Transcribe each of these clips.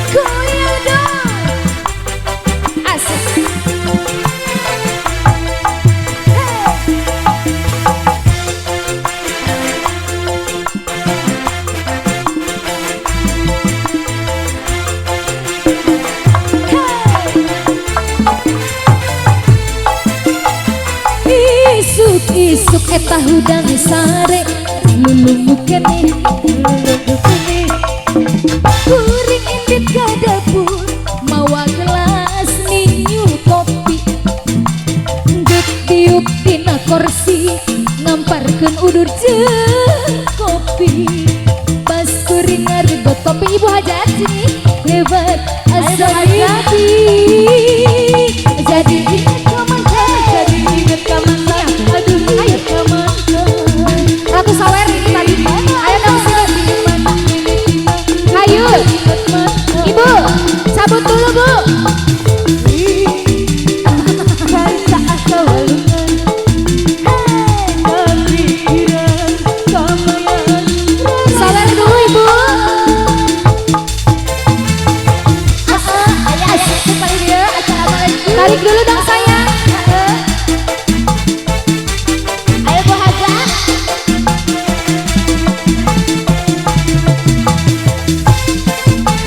Goyang dong. Asik. Isuk eta hudang sare lulung kene kuring indit ka dapur mawa gelas ninyu kopi ngek tiup tina kursi ngamparkeun udur jeung kopi pas kuring ngaregot kopi Ibu Hajati hebat asa jadi inget ka mantan jadi inget ka mantan aduh inget ka mantan Ratu Sawer ini tadi ayo dong sini ayo Ibu cabut dulu Bu Sawer dulu Ibu tarik dulu dong sayang. Ayo Bu Haja.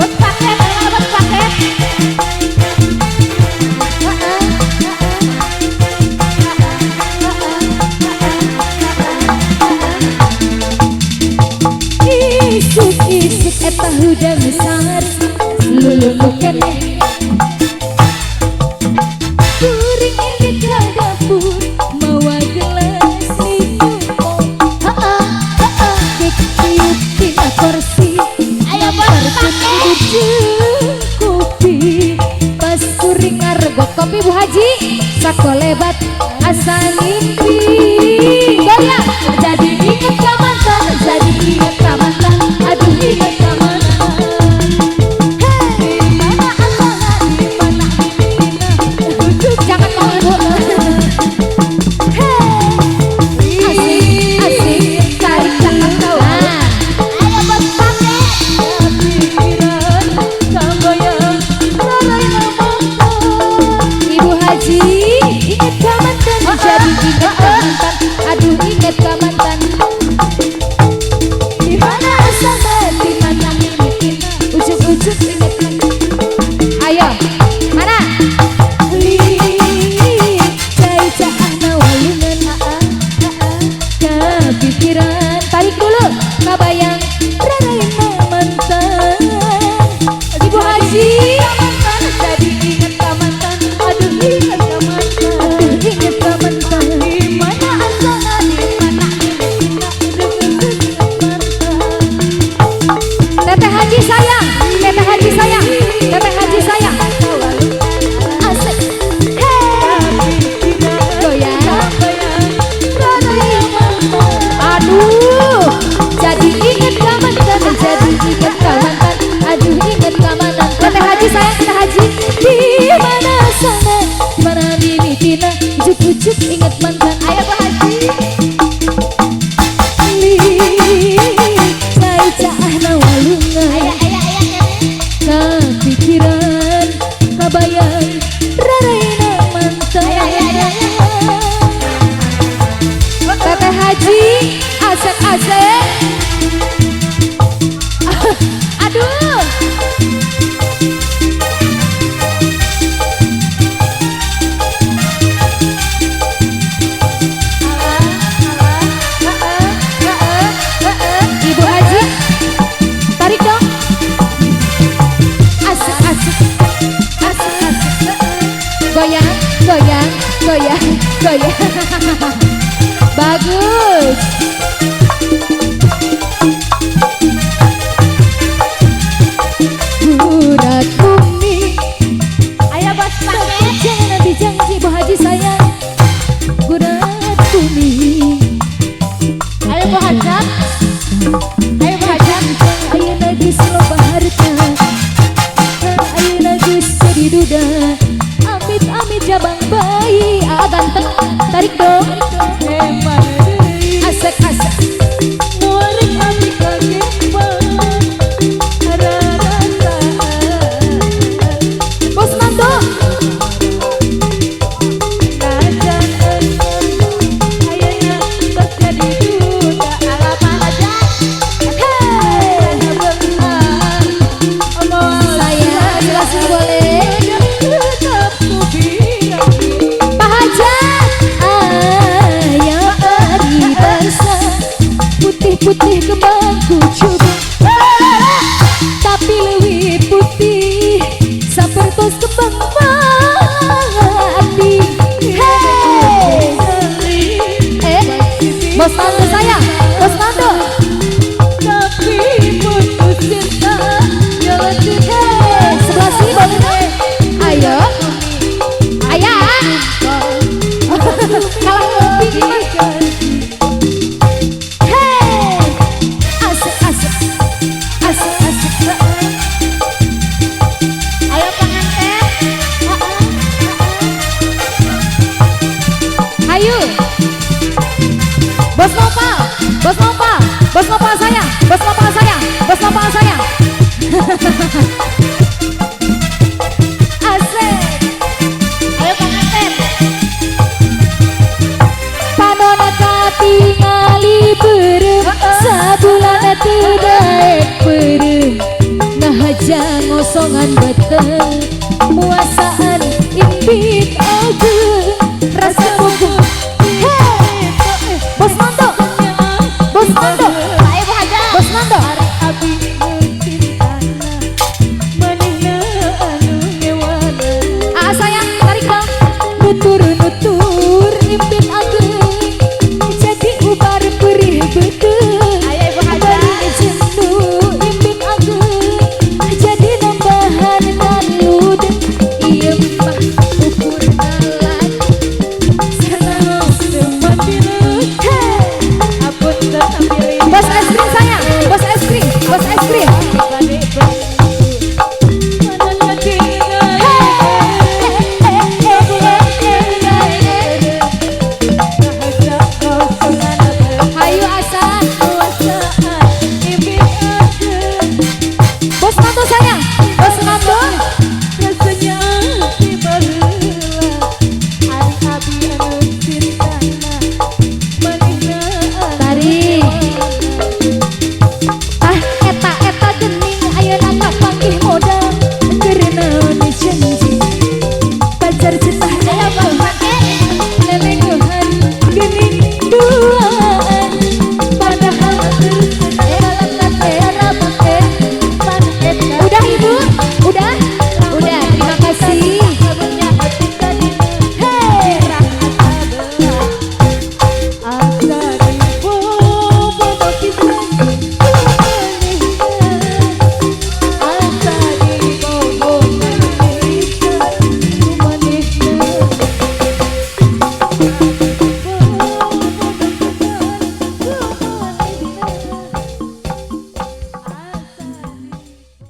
Buat paket, buat paket. Isuk eta hudang sar lulu kene kuring indit ka dapur mawa gelas minum dek tiup tina kursi ayo parkeun jeung kopi pas kuring ngaregot kopi Bu Haji sakolebat asa ngintri goyang jadi inget ka mantan jadi inget ka mantan aduh inget ka mantan aduh inget ka mantan di mana asalnya di mana ini ujuk-ujuk inget mantan ayo mana cai cahana walungan kepikiran tarik dulu kabayang raraina mantan Ibu Haji mantan jadi inget ka mantan aduh inget ka mantan aduh inget ka mantan Teteh Haji sayang, Teteh Haji sayang, Teteh Haji sayang. Asik. Goyang. Aduh, jadi inget ka mantan, jadi inget ka mantan. Aduh inget ka mantan. Teteh Haji sayang, Teteh Haji. Di mana sana, di mana mimitina, ujuk-ujuk inget mantan. Ayo Bu Haji. Kepikiran kabayang raraina mantan Teteh Haji asek-asek aduh Ibu Haji tarik dong goyang, goyang, goyang, goyang. Bagus. Budak bumi. Ayo bos pakai. Jangan nanti janji Bu Haji sayang. Budak bumi. Ayo Bu Hajat. Ayo Bu Hajat. Ayo lagi slow harta. Ayo lagi sedih duda. Amit-amit jabang bayi ganteng tarik dong putih kembangku coba, tapi lebih putih sapertos kembang mati. Hey, bos tante saya, bos tante. Tapi putus cinta jalan cinta. Sebelah sini boleh. Ayo, ayah. Kalau kopi gimana? Hey, asik asik, asik asik. Ayo pengantin. Ayo, bos Nopal, bos Nopal.